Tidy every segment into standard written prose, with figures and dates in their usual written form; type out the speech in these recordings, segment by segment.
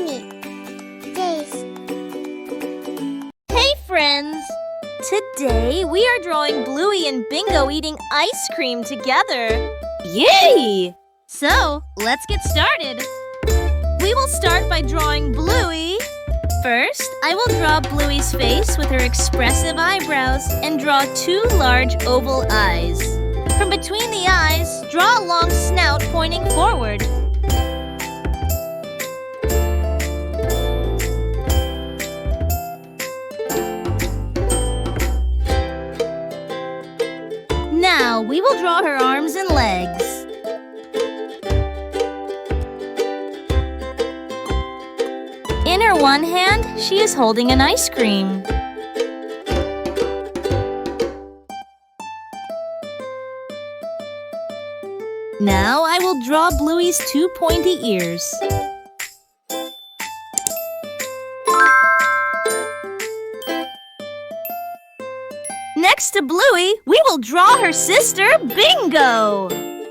Dreamy Days. Hey friends! Today we are drawing Bluey and Bingo eating ice cream together. Yay! So, let's get started. We will start by drawing Bluey. First, I will draw Bluey's face with her expressive eyebrows and draw two large oval eyes. From between the eyes, draw a long snout pointing forward. Now, we will draw her arms and legs. In her one hand, she is holding an ice cream. Now, I will draw Bluey's two pointy ears. Next to Bluey, we will draw her sister, Bingo.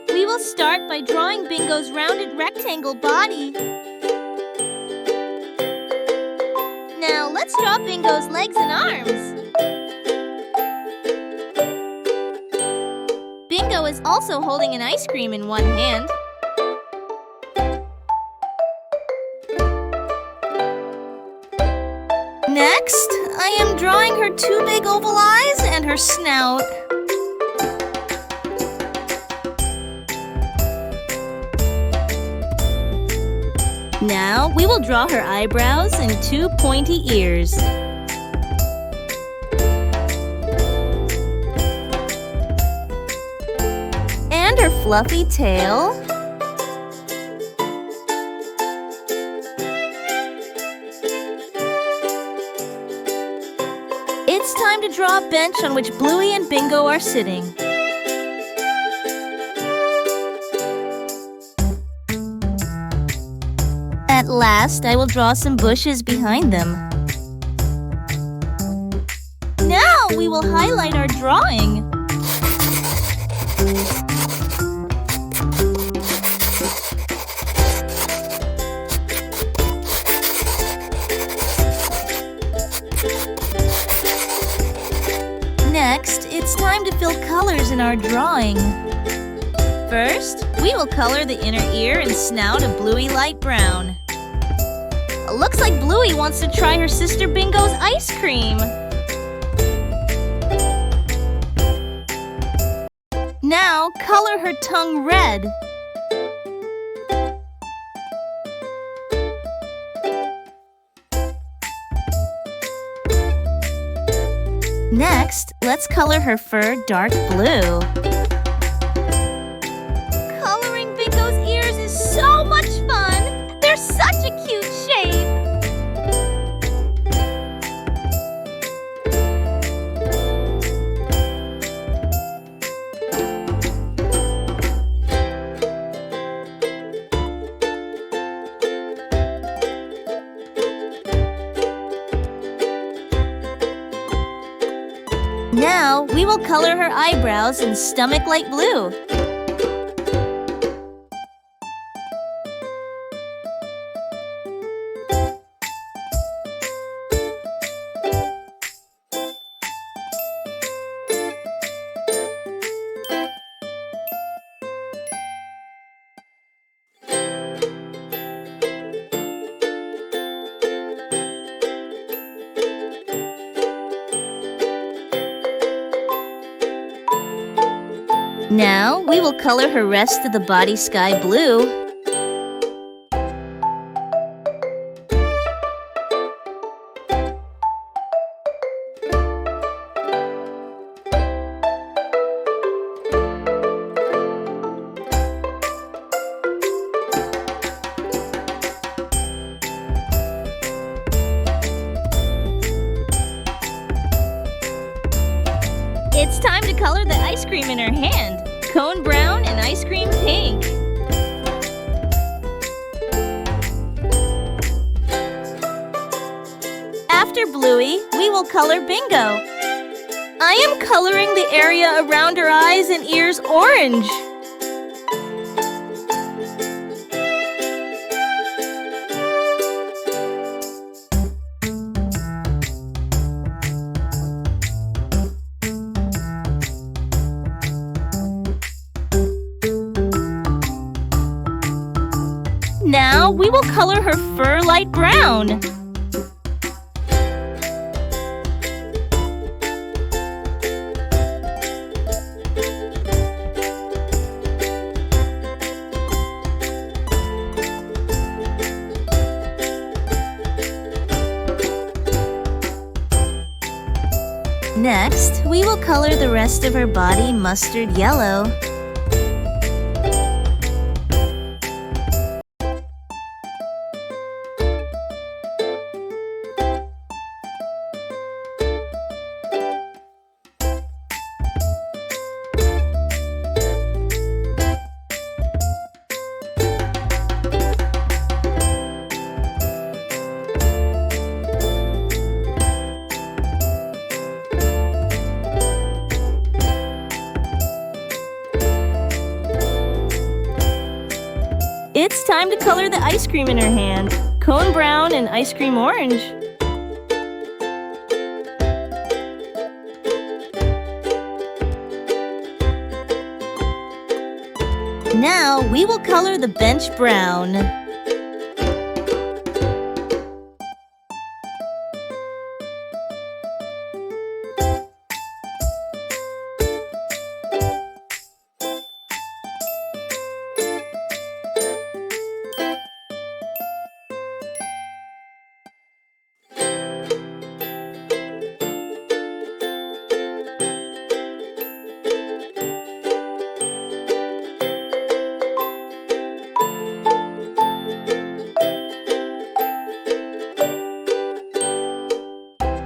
We will start by drawing Bingo's rounded rectangle body. Now, let's draw Bingo's legs and arms. Bingo is also holding an ice cream in one hand. Next, I am drawing her two big oval eyes and her snout. Now, we will draw her eyebrows and two pointy ears. And her fluffy tail. It's time to draw a bench on which Bluey and Bingo are sitting. At last, I will draw some bushes behind them. Now, we will highlight our drawing. Next, it's time to fill colors in our drawing. First, we will color the inner ear and snout a bluey light brown. Looks like Bluey wants to try her sister Bingo's ice cream. Now, color her tongue red. Next, let's color her fur dark blue. Coloring Bingo's ears is so much fun! They're such a cute shape! Now, we will color her eyebrows in stomach light blue. Now, we will color her rest of the body sky blue. It's time to color the ice cream in her hand. Cone brown and ice cream pink. After Bluey, we will color Bingo. I am coloring the area around her eyes and ears orange. Now we will color her fur light brown. Next, we will color the rest of her body mustard yellow. It's time to color the ice cream in her hand. Cone brown and ice cream orange. Now we will color the bench brown.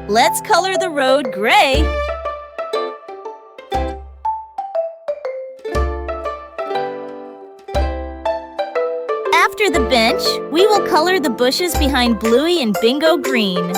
Let's color the road gray. After the bench, we will color the bushes behind Bluey and Bingo green.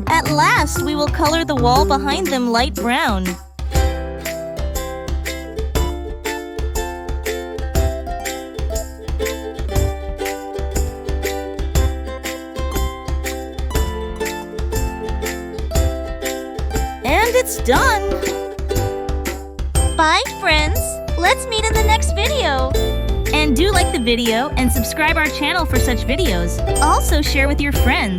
At last, we will color the wall behind them light brown. And it's done! Bye, friends! Let's meet in the next video! And do like the video and subscribe our channel for such videos. Also share with your friends.